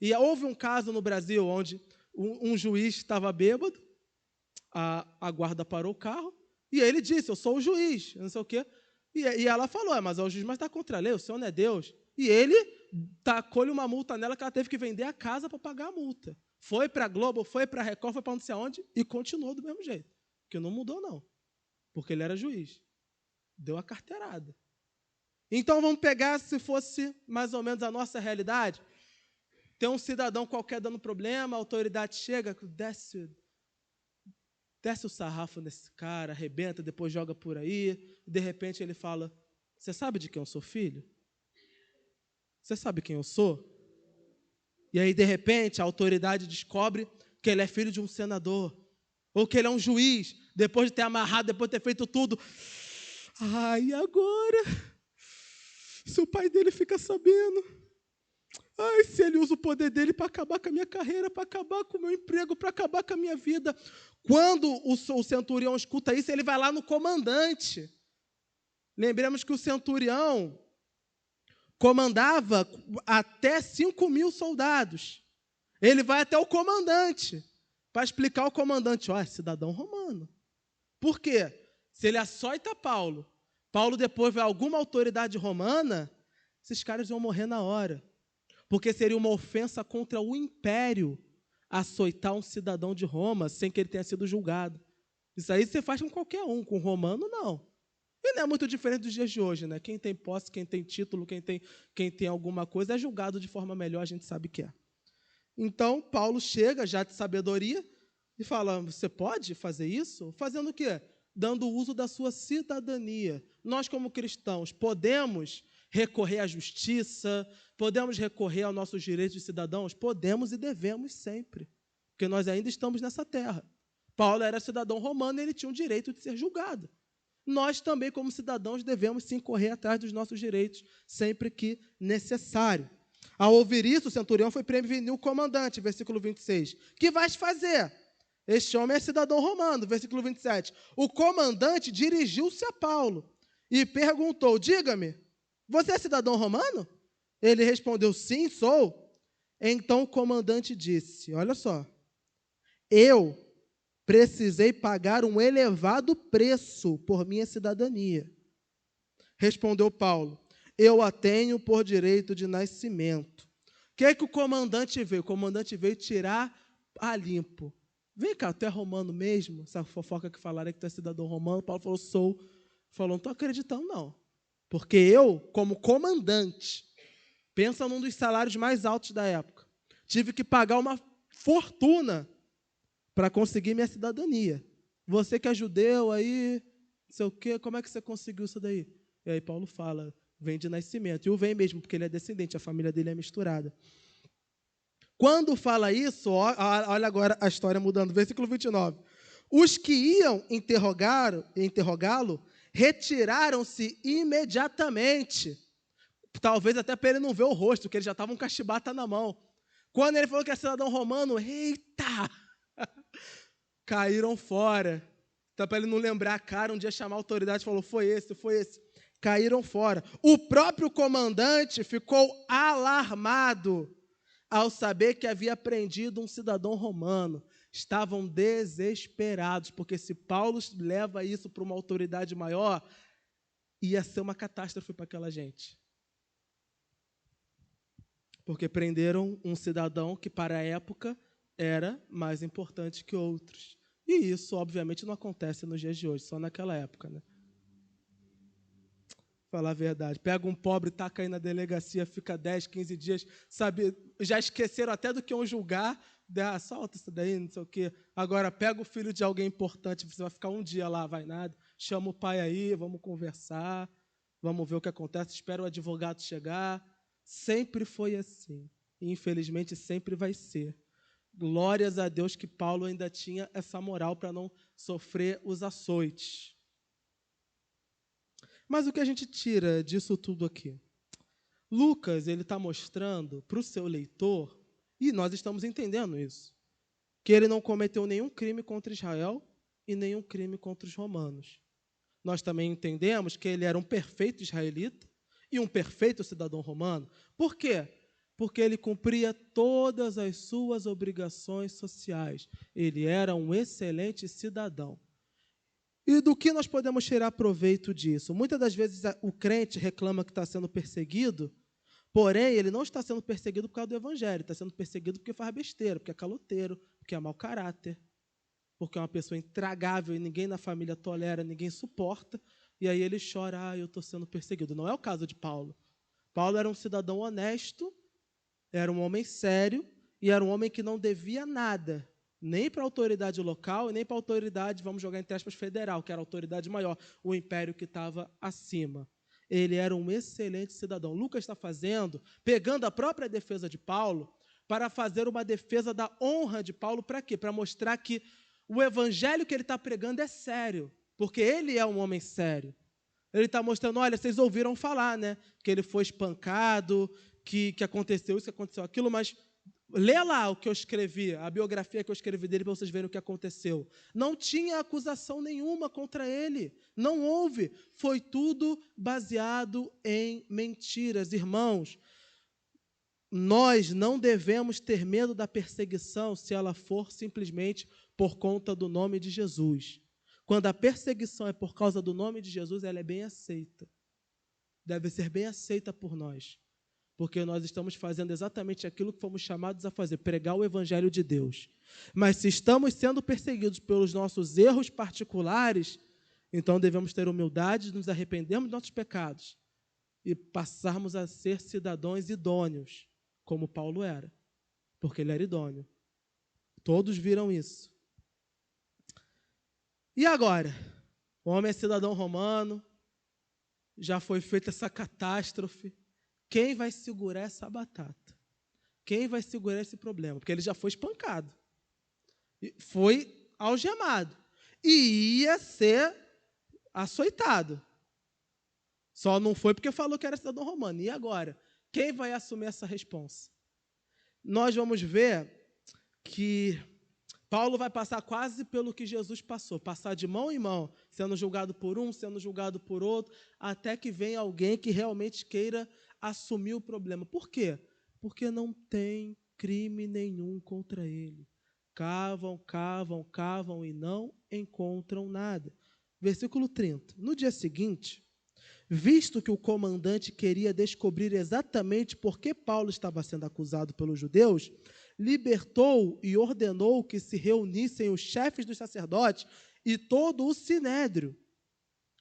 E houve um caso no Brasil onde um juiz estava bêbado, a guarda parou o carro, e ele disse, eu sou o juiz, não sei o quê. E ela falou, mas é o juiz, mas está contra a lei, o senhor não é Deus. E ele tacou-lhe uma multa nela que ela teve que vender a casa para pagar a multa. Foi para a Globo, foi para a Record, foi para não sei aonde, e continuou do mesmo jeito. Porque não mudou, não. Porque ele era juiz. Deu a carteirada. Então, vamos pegar, se fosse mais ou menos a nossa realidade, tem um cidadão qualquer dando problema, a autoridade chega, desce o sarrafo nesse cara, arrebenta, depois joga por aí, e de repente ele fala, você sabe de quem eu sou filho? Você sabe quem eu sou? E aí, de repente, a autoridade descobre que ele é filho de um senador, ou que ele é um juiz, depois de ter amarrado, depois de ter feito tudo. Ai, agora? Se o pai dele fica sabendo, ai, se ele usa o poder dele para acabar com a minha carreira, para acabar com o meu emprego, para acabar com a minha vida. Quando o centurião escuta isso, ele vai lá no comandante. Lembremos que o centurião comandava até 5.000 soldados. Ele vai até o comandante para explicar ao comandante, é cidadão romano. Por quê? Se ele açoita Paulo, Paulo depois vai a alguma autoridade romana, esses caras vão morrer na hora. Porque seria uma ofensa contra o império açoitar um cidadão de Roma sem que ele tenha sido julgado. Isso aí você faz com qualquer um, com romano não. E não é muito diferente dos dias de hoje, né? Quem tem posse, quem tem título, quem tem alguma coisa é julgado de forma melhor, a gente sabe que é. Então, Paulo chega já de sabedoria e fala, você pode fazer isso? Fazendo o quê? Dando uso da sua cidadania. Nós, como cristãos, podemos recorrer à justiça, podemos recorrer aos nossos direitos de cidadãos? Podemos e devemos sempre, porque nós ainda estamos nessa terra. Paulo era cidadão romano e ele tinha o direito de ser julgado. Nós também, como cidadãos, devemos sim correr atrás dos nossos direitos sempre que necessário. Ao ouvir isso, o centurião foi prevenir o comandante, versículo 26. Que vais fazer? Este homem é cidadão romano, versículo 27. O comandante dirigiu-se a Paulo e perguntou, diga-me, você é cidadão romano? Ele respondeu, sim, sou. Então o comandante disse, olha só, eu precisei pagar um elevado preço por minha cidadania. Respondeu Paulo, eu a tenho por direito de nascimento. O que é que o comandante veio? O comandante veio tirar a limpo. Vem cá, tu é romano mesmo? Essa fofoca que falaram que tu é cidadão romano. Paulo falou, sou. Falou, não estou acreditando, não. Porque eu, como comandante, pensa num dos salários mais altos da época, tive que pagar uma fortuna para conseguir minha cidadania. Você que é judeu aí, não sei o quê, como é que você conseguiu isso daí? E aí Paulo fala, vem de nascimento. E o vem mesmo, porque ele é descendente, a família dele é misturada. Quando fala isso, olha agora a história mudando, versículo 29. Os que iam interrogá-lo retiraram-se imediatamente. Talvez até para ele não ver o rosto, porque ele já estava com a chibata na mão. Quando ele falou que é cidadão romano, eita! Caíram fora. Então, para ele não lembrar a cara, um dia chamar a autoridade, falou, foi esse. Caíram fora. O próprio comandante ficou alarmado. ao saber que havia prendido um cidadão romano. Estavam desesperados, porque se Paulo leva isso para uma autoridade maior, ia ser uma catástrofe para aquela gente. Porque prenderam um cidadão que, para a época, era mais importante que outros. E isso, obviamente, não acontece nos dias de hoje, só naquela época, né? Falar a verdade. Pega um pobre, taca aí na delegacia, fica 10, 15 dias, sabe? Já esqueceram até do que iam julgar. Solta isso daí, não sei o quê. Agora, pega o filho de alguém importante, você vai ficar um dia lá, vai nada. Chama o pai aí, vamos conversar, vamos ver o que acontece, espera o advogado chegar. Sempre foi assim. E, infelizmente, sempre vai ser. Glórias a Deus que Paulo ainda tinha essa moral para não sofrer os açoites. Mas o que a gente tira disso tudo aqui? Lucas, ele está mostrando para o seu leitor, e nós estamos entendendo isso, que ele não cometeu nenhum crime contra Israel e nenhum crime contra os romanos. Nós também entendemos que ele era um perfeito israelita e um perfeito cidadão romano. Por quê? Porque ele cumpria todas as suas obrigações sociais. Ele era um excelente cidadão. E do que nós podemos tirar proveito disso? Muitas das vezes o crente reclama que está sendo perseguido, porém, ele não está sendo perseguido por causa do evangelho, está sendo perseguido porque faz besteira, porque é caloteiro, porque é mau caráter, porque é uma pessoa intragável e ninguém na família tolera, ninguém suporta, e aí ele chora, eu estou sendo perseguido. Não é o caso de Paulo. Paulo era um cidadão honesto, era um homem sério, e era um homem que não devia nada, nem para a autoridade local, nem para a autoridade, vamos jogar entre aspas, federal, que era a autoridade maior, o império que estava acima. Ele era um excelente cidadão. Lucas está pegando a própria defesa de Paulo, para fazer uma defesa da honra de Paulo, para quê? Para mostrar que o evangelho que ele está pregando é sério, porque ele é um homem sério. Ele está mostrando, olha, vocês ouviram falar, né? Que ele foi espancado, que aconteceu isso, que aconteceu aquilo, mas lê lá o que eu escrevi, a biografia que eu escrevi dele, para vocês verem o que aconteceu. Não tinha acusação nenhuma contra ele. Não houve. Foi tudo baseado em mentiras. Irmãos, nós não devemos ter medo da perseguição se ela for simplesmente por conta do nome de Jesus. Quando a perseguição é por causa do nome de Jesus, ela é bem aceita. Deve ser bem aceita por nós. Porque nós estamos fazendo exatamente aquilo que fomos chamados a fazer, pregar o Evangelho de Deus. Mas se estamos sendo perseguidos pelos nossos erros particulares, então devemos ter humildade, nos arrependermos dos nossos pecados e passarmos a ser cidadãos idôneos, como Paulo era, porque ele era idôneo. Todos viram isso. E agora? O homem é cidadão romano, já foi feita essa catástrofe. Quem vai segurar essa batata? Quem vai segurar esse problema? Porque ele já foi espancado. Foi algemado. E ia ser açoitado. Só não foi porque falou que era cidadão romano. E agora? Quem vai assumir essa responsa? Nós vamos ver que Paulo vai passar quase pelo que Jesus passou. Passar de mão em mão, sendo julgado por um, sendo julgado por outro, até que venha alguém que realmente queira assumir o problema. Por quê? Porque não tem crime nenhum contra ele. Cavam, cavam, cavam e não encontram nada. Versículo 30. No dia seguinte, visto que o comandante queria descobrir exatamente por que Paulo estava sendo acusado pelos judeus, libertou e ordenou que se reunissem os chefes dos sacerdotes e todo o sinédrio.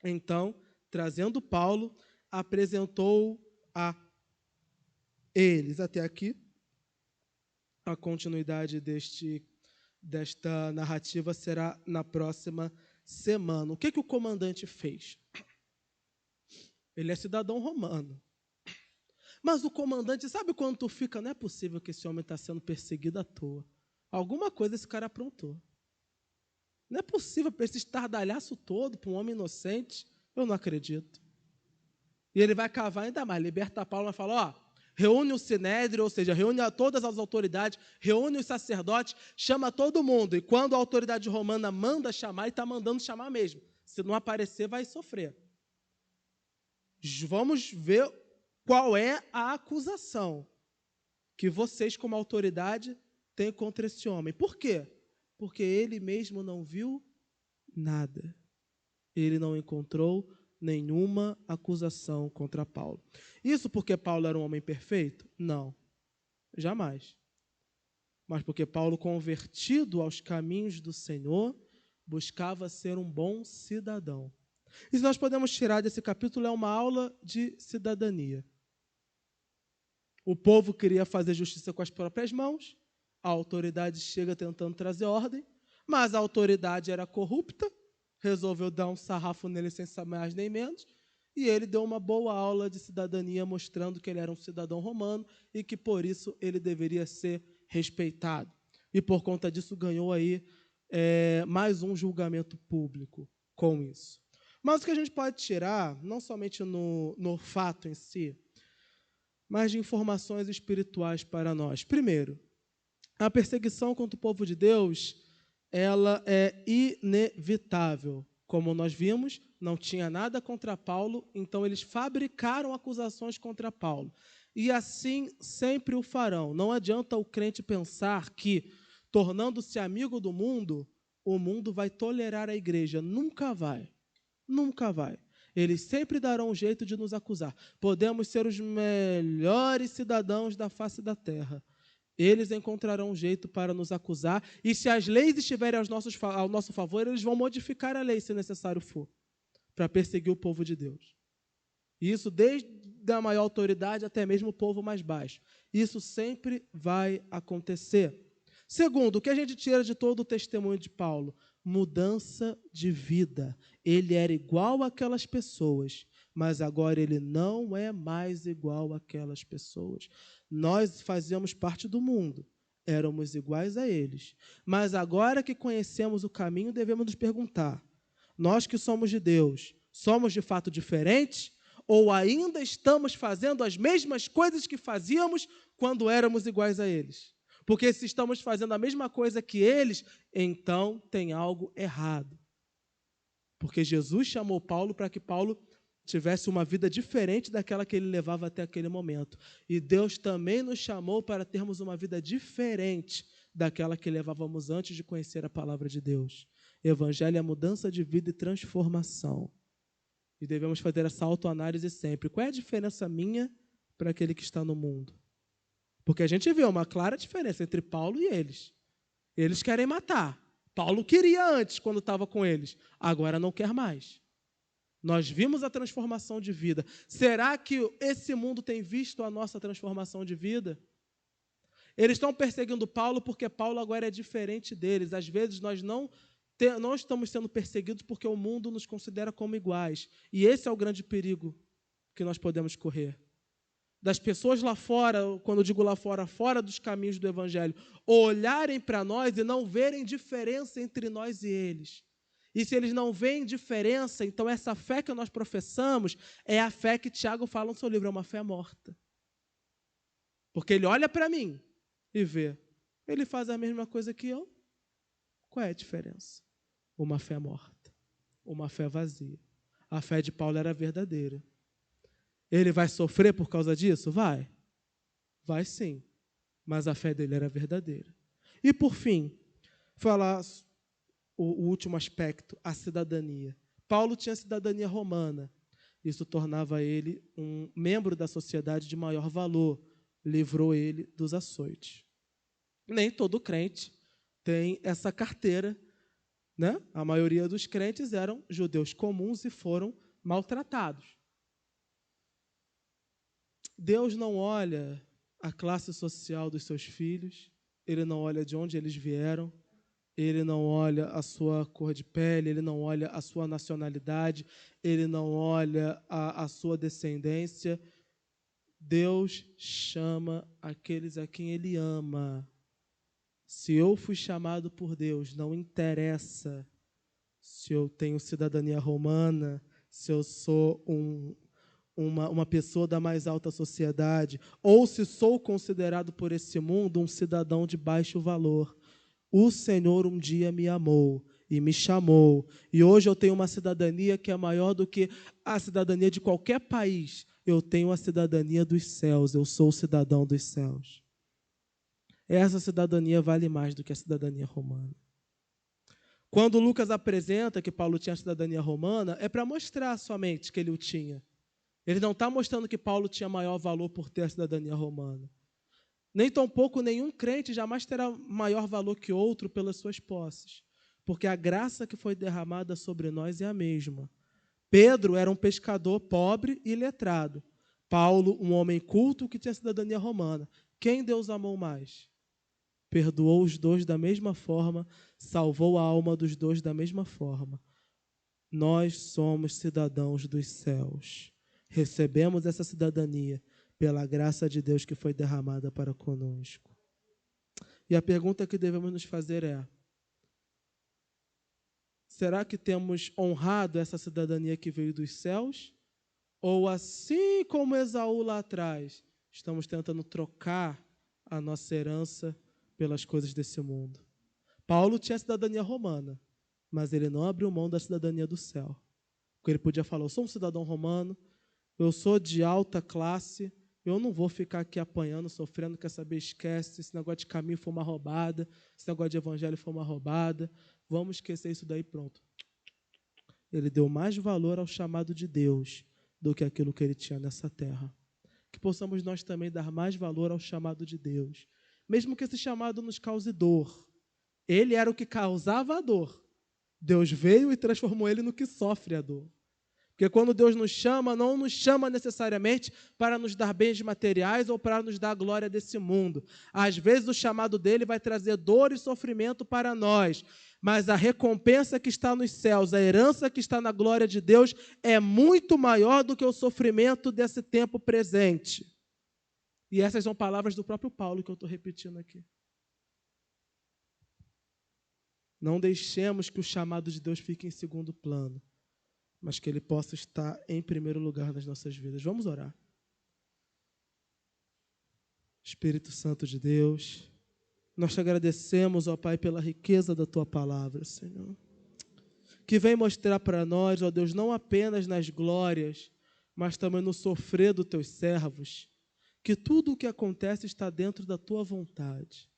Então, trazendo Paulo, apresentou a eles. Até aqui, a continuidade desta narrativa será na próxima semana. O que o comandante fez? Ele é cidadão romano. Mas o comandante, sabe quando tu fica? Não é possível que esse homem está sendo perseguido à toa. Alguma coisa esse cara aprontou. Não é possível para esse estardalhaço todo, para um homem inocente. Eu não acredito. E ele vai cavar ainda mais, liberta Paulo e fala, reúne o sinédrio, ou seja, reúne todas as autoridades, reúne os sacerdotes, chama todo mundo. E quando a autoridade romana manda chamar, ele está mandando chamar mesmo. Se não aparecer, vai sofrer. Vamos ver qual é a acusação. que vocês, como autoridade, têm contra esse homem. Por quê? Porque ele mesmo não viu nada. Ele não encontrou nenhuma acusação contra Paulo. Isso porque Paulo era um homem perfeito? Não, jamais. Mas porque Paulo, convertido aos caminhos do Senhor, buscava ser um bom cidadão. E se nós podemos tirar desse capítulo é uma aula de cidadania. O povo queria fazer justiça com as próprias mãos, a autoridade chega tentando trazer ordem, mas a autoridade era corrupta, resolveu dar um sarrafo nele sem mais nem menos, e ele deu uma boa aula de cidadania, mostrando que ele era um cidadão romano e que, por isso, ele deveria ser respeitado. E, por conta disso, ganhou aí mais um julgamento público com isso. Mas o que a gente pode tirar, não somente no fato em si, mas de informações espirituais para nós. Primeiro, a perseguição contra o povo de Deus, ela é inevitável. Como nós vimos, não tinha nada contra Paulo, então eles fabricaram acusações contra Paulo. E assim sempre o farão. Não adianta o crente pensar que, tornando-se amigo do mundo, o mundo vai tolerar a igreja. Nunca vai. Nunca vai. Eles sempre darão um jeito de nos acusar. Podemos ser os melhores cidadãos da face da terra. Eles encontrarão um jeito para nos acusar, e se as leis estiverem ao nosso favor, eles vão modificar a lei, se necessário for, para perseguir o povo de Deus. Isso desde a maior autoridade até mesmo o povo mais baixo. Isso sempre vai acontecer. Segundo, o que a gente tira de todo o testemunho de Paulo? Mudança de vida. Ele era igual àquelas pessoas, mas agora ele não é mais igual àquelas pessoas. Nós fazíamos parte do mundo, éramos iguais a eles. Mas agora que conhecemos o caminho, devemos nos perguntar, nós que somos de Deus, somos de fato diferentes? Ou ainda estamos fazendo as mesmas coisas que fazíamos quando éramos iguais a eles? Porque se estamos fazendo a mesma coisa que eles, então tem algo errado. Porque Jesus chamou Paulo para que Paulo tivesse uma vida diferente daquela que ele levava até aquele momento. E Deus também nos chamou para termos uma vida diferente daquela que levávamos antes de conhecer a palavra de Deus. Evangelho é mudança de vida e transformação. E devemos fazer essa autoanálise sempre. Qual é a diferença minha para aquele que está no mundo? Porque a gente vê uma clara diferença entre Paulo e eles. Eles querem matar. Paulo queria antes, quando estava com eles. Agora não quer mais. Nós vimos a transformação de vida. Será que esse mundo tem visto a nossa transformação de vida? Eles estão perseguindo Paulo porque Paulo agora é diferente deles. Às vezes nós não estamos sendo perseguidos porque o mundo nos considera como iguais. E esse é o grande perigo que nós podemos correr. Das pessoas lá fora, quando eu digo lá fora, fora dos caminhos do Evangelho, olharem para nós e não verem diferença entre nós e eles. E se eles não veem diferença, então essa fé que nós professamos é a fé que Tiago fala no seu livro, é uma fé morta. Porque ele olha para mim e vê, ele faz a mesma coisa que eu. Qual é a diferença? Uma fé morta, uma fé vazia. A fé de Paulo era verdadeira. Ele vai sofrer por causa disso? Vai. Vai sim. Mas a fé dele era verdadeira. E, por fim, falar o último aspecto, a cidadania. Paulo tinha cidadania romana. Isso tornava ele um membro da sociedade de maior valor. Livrou ele dos açoites. Nem todo crente tem essa carteira, né? A maioria dos crentes eram judeus comuns e foram maltratados. Deus não olha a classe social dos seus filhos, Ele não olha de onde eles vieram, Ele não olha a sua cor de pele, Ele não olha a sua nacionalidade, Ele não olha a sua descendência. Deus chama aqueles a quem Ele ama. Se eu fui chamado por Deus, não interessa se eu tenho cidadania romana, se eu sou uma pessoa da mais alta sociedade, ou se sou considerado por esse mundo um cidadão de baixo valor. O Senhor um dia me amou e me chamou, e hoje eu tenho uma cidadania que é maior do que a cidadania de qualquer país. Eu tenho a cidadania dos céus, eu sou o cidadão dos céus. essa cidadania vale mais do que a cidadania romana. Quando Lucas apresenta que Paulo tinha a cidadania romana, é para mostrar somente que ele o tinha. Ele não está mostrando que Paulo tinha maior valor por ter a cidadania romana. Nem tampouco nenhum crente jamais terá maior valor que outro pelas suas posses, porque a graça que foi derramada sobre nós é a mesma. Pedro era um pescador pobre e letrado. Paulo, um homem culto que tinha cidadania romana. Quem Deus amou mais? Perdoou os dois da mesma forma, salvou a alma dos dois da mesma forma. Nós somos cidadãos dos céus. Recebemos essa cidadania pela graça de Deus que foi derramada para conosco. E a pergunta que devemos nos fazer é: será que temos honrado essa cidadania que veio dos céus? Ou assim como Esaú lá atrás, estamos tentando trocar a nossa herança pelas coisas desse mundo? Paulo tinha a cidadania romana, mas ele não abriu mão da cidadania do céu. Porque ele podia falar: eu sou um cidadão romano, eu sou de alta classe, eu não vou ficar aqui apanhando, sofrendo, quer saber, esquece, esse negócio de caminho foi uma roubada, esse negócio de evangelho foi uma roubada, vamos esquecer isso daí, pronto. Ele deu mais valor ao chamado de Deus do que aquilo que ele tinha nessa terra. Que possamos nós também dar mais valor ao chamado de Deus, mesmo que esse chamado nos cause dor. Ele era o que causava a dor. Deus veio e transformou ele no que sofre a dor. Porque quando Deus nos chama, não nos chama necessariamente para nos dar bens materiais ou para nos dar a glória desse mundo. Às vezes o chamado dele vai trazer dor e sofrimento para nós, mas a recompensa que está nos céus, a herança que está na glória de Deus é muito maior do que o sofrimento desse tempo presente. E essas são palavras do próprio Paulo que eu estou repetindo aqui. Não deixemos que o chamado de Deus fique em segundo plano, mas que ele possa estar em primeiro lugar nas nossas vidas. Vamos orar. Espírito Santo de Deus, nós te agradecemos, ó Pai, pela riqueza da Tua palavra, Senhor, que vem mostrar para nós, ó Deus, não apenas nas glórias, mas também no sofrer dos Teus servos, que tudo o que acontece está dentro da Tua vontade.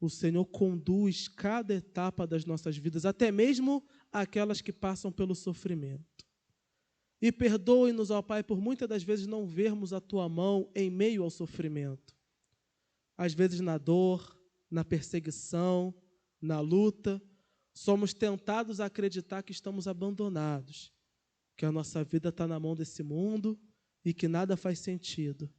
O Senhor conduz cada etapa das nossas vidas, até mesmo aquelas que passam pelo sofrimento. E perdoe-nos, ó Pai, por muitas das vezes não vermos a Tua mão em meio ao sofrimento. Às vezes na dor, na perseguição, na luta, somos tentados a acreditar que estamos abandonados, que a nossa vida está na mão desse mundo e que nada faz sentido.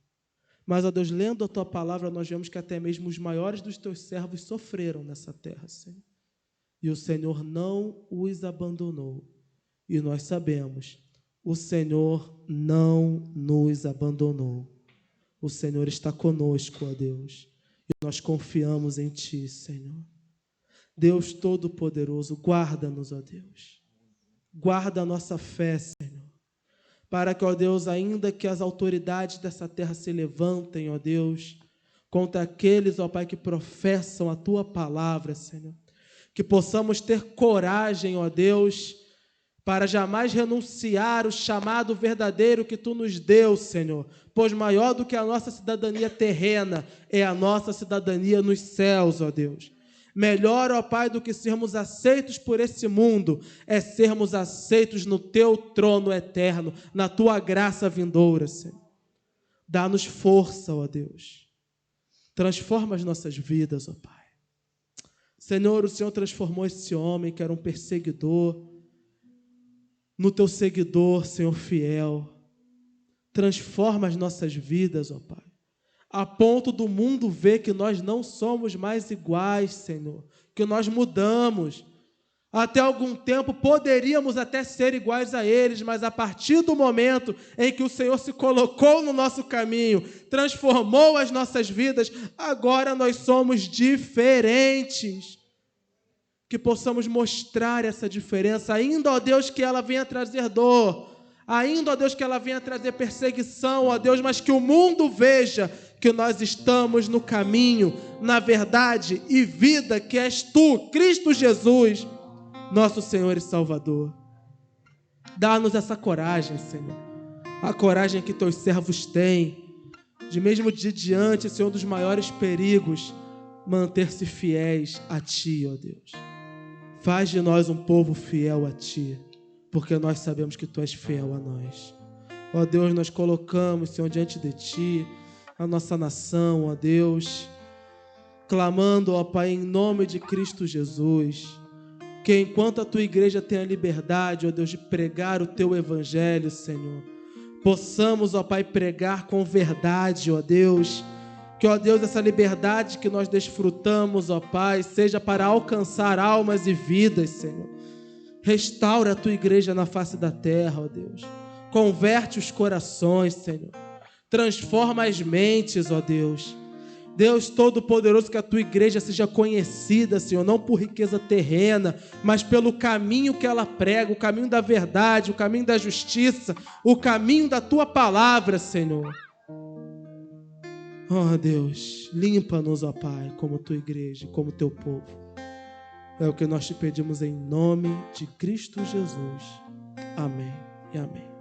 Mas, ó Deus, lendo a Tua palavra, nós vemos que até mesmo os maiores dos Teus servos sofreram nessa terra, Senhor. E o Senhor não os abandonou. E nós sabemos, o Senhor não nos abandonou. O Senhor está conosco, ó Deus. E nós confiamos em Ti, Senhor. Deus Todo-Poderoso, guarda-nos, ó Deus. Guarda a nossa fé, Senhor. Para que, ó Deus, ainda que as autoridades dessa terra se levantem, ó Deus, contra aqueles, ó Pai, que professam a Tua palavra, Senhor, que possamos ter coragem, ó Deus, para jamais renunciar o chamado verdadeiro que Tu nos deu, Senhor, pois maior do que a nossa cidadania terrena é a nossa cidadania nos céus, ó Deus. Melhor, ó Pai, do que sermos aceitos por esse mundo, é sermos aceitos no Teu trono eterno, na Tua graça vindoura, Senhor. Dá-nos força, ó Deus. Transforma as nossas vidas, ó Pai. Senhor, o Senhor transformou esse homem que era um perseguidor no Teu seguidor, Senhor fiel. Transforma as nossas vidas, ó Pai, a ponto do mundo ver que nós não somos mais iguais, Senhor, que nós mudamos. Até algum tempo poderíamos até ser iguais a eles, mas a partir do momento em que o Senhor se colocou no nosso caminho, transformou as nossas vidas, agora nós somos diferentes. Que possamos mostrar essa diferença, ainda, ó Deus, que ela venha trazer dor, ainda, ó Deus, que ela venha trazer perseguição, ó Deus, mas que o mundo veja que nós estamos no caminho, na verdade e vida, que és Tu, Cristo Jesus, nosso Senhor e Salvador. Dá-nos essa coragem, Senhor, a coragem que Teus servos têm, de mesmo de diante, Senhor, dos maiores perigos, manter-se fiéis a Ti, ó Deus. Faz de nós um povo fiel a Ti, porque nós sabemos que Tu és fiel a nós. Ó Deus, nós colocamos, Senhor, diante de Ti a nossa nação, ó Deus, clamando, ó Pai, em nome de Cristo Jesus, que enquanto a Tua igreja tem a liberdade, ó Deus, de pregar o Teu evangelho, Senhor, possamos, ó Pai, pregar com verdade, ó Deus, que, ó Deus, essa liberdade que nós desfrutamos, ó Pai, seja para alcançar almas e vidas, Senhor. Restaura a Tua igreja na face da terra, ó Deus. Converte os corações, Senhor. Transforma as mentes, ó Deus. Deus Todo-Poderoso, que a Tua igreja seja conhecida, Senhor, não por riqueza terrena, mas pelo caminho que ela prega, o caminho da verdade, o caminho da justiça, o caminho da Tua palavra, Senhor. Ó Deus, limpa-nos, ó Pai, como Tua igreja, como Teu povo. É o que nós te pedimos em nome de Cristo Jesus. Amém e amém.